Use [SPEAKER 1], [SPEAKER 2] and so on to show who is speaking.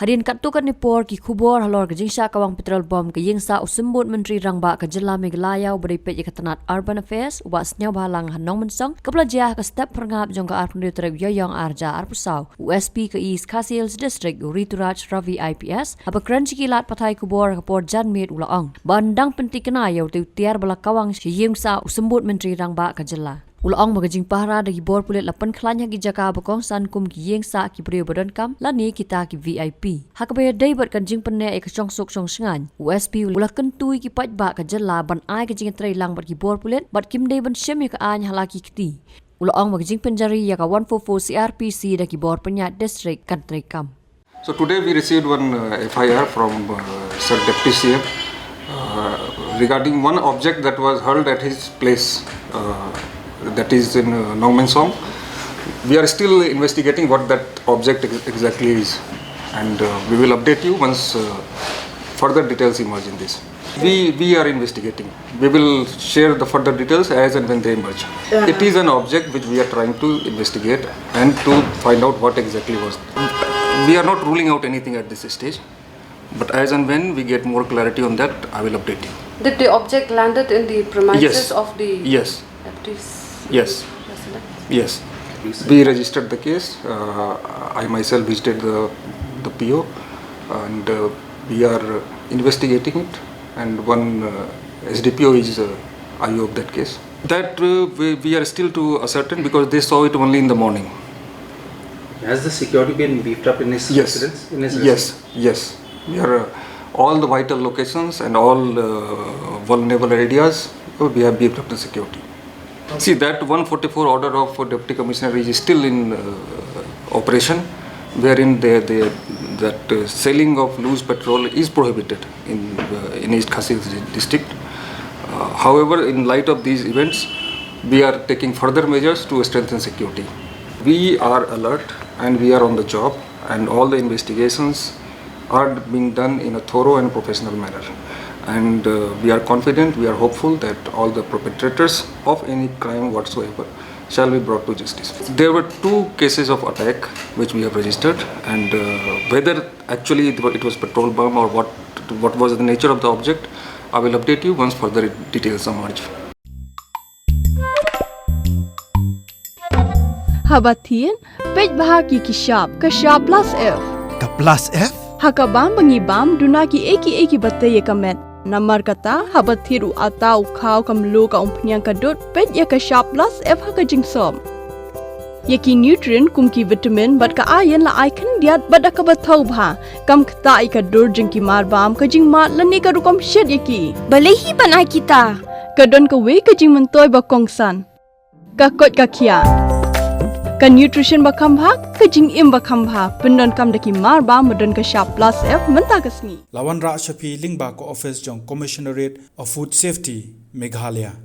[SPEAKER 1] Hadien katukan ni por ki kubor halor ke jingsha Kawang Petrol bom ke yingsa usumbut Menteri Rangba ke Jela Meghalaya beripet ke Ketanat Urban Affairs ubas nyau balang hanong mensong ke pelajah ke step perngap jong ke arpun terep yoyong arja arpusau USP ke East Khasiels District Urituraj Ravi IPS apa keren cikilat patai kubor ke por janmit ulaong bandang penting kena yau tiar bala Kawang ke yingsa usumbut Menteri Rangba ke Jela Ulaong magajing Pahara dagi bor Pulit la Pynkhlaiñ ki jaka bakong san kum ki Ïing sa ki brio badan kam lani kita ki VIP. Hakabaya day bat kan jing penne ek chong sok chong sngan. USP ula kentui ki pat ba ka jela ban ai ka jing trai lang bat ki bor Pulit bat kim day ban shem ka an halaki kiti. Ulaong magajing penjari ya ka 144 CRPC dagi bor Penyat District kan trai kam.
[SPEAKER 2] So today we received one FIR from Sir Deputy CM regarding one object that was hurled at his place. That is in Nongmensong. We are still investigating what that object exactly is, and we will update you once further details emerge in this. We are investigating. We will share the further details as and when they emerge. It is an object which we are trying to investigate and to find out what exactly was. We are not ruling out anything at this stage, but as and when we get more clarity on that, I will update you.
[SPEAKER 3] Did the object landed in the premises of the
[SPEAKER 2] Yes. Yes. We registered the case. I myself visited the PO, and we are investigating it. And one SDPO is IO of that case. That we are still to ascertain because they saw it only in the morning.
[SPEAKER 4] Has the security been beefed up in his residence?
[SPEAKER 2] Yes. We are all the vital locations and all vulnerable areas. We have beefed up the security. See, that 144 order of Deputy Commissioner is still in operation, wherein that selling of loose petrol is prohibited in East Khasiels district. However, in light of these events, we are taking further measures to strengthen security. We are alert and we are on the job, and all the investigations are being done in a thorough and professional manner. And we are confident, we are hopeful that all the perpetrators of any crime whatsoever shall be brought to justice. There were 2 cases of attack which we have registered, and whether actually it was petrol bomb or what was the nature of the object, I will update you once further details emerge.
[SPEAKER 5] Hadien pej bahagi kashab plus F.
[SPEAKER 6] Ka plus F?
[SPEAKER 5] Hakabam bangibam dunaki eki bataya kamet. Namar kata habathiru atau khau kamlu ka umpnyang kadut pet ya ka sharp plus F ha ka jingsom. Yaki nutrient kumki vitamin bat ka ayan la icon diat bat ka bathau bha kam khta I ka dur jingki marbam ka jing mat lani ka rukom shed yaki. Balehi banai kita. Kadon ka we ka jing mentoy ba kongsan. Ka kot ka kia. Ka nutrition ba khambha ka jing im ba khambha pendon kam daki marba modon ka sharp plus F menta kasni
[SPEAKER 6] Lawan Ra Shafi Lingba ko office jong Commissionerate of Food Safety Meghalaya.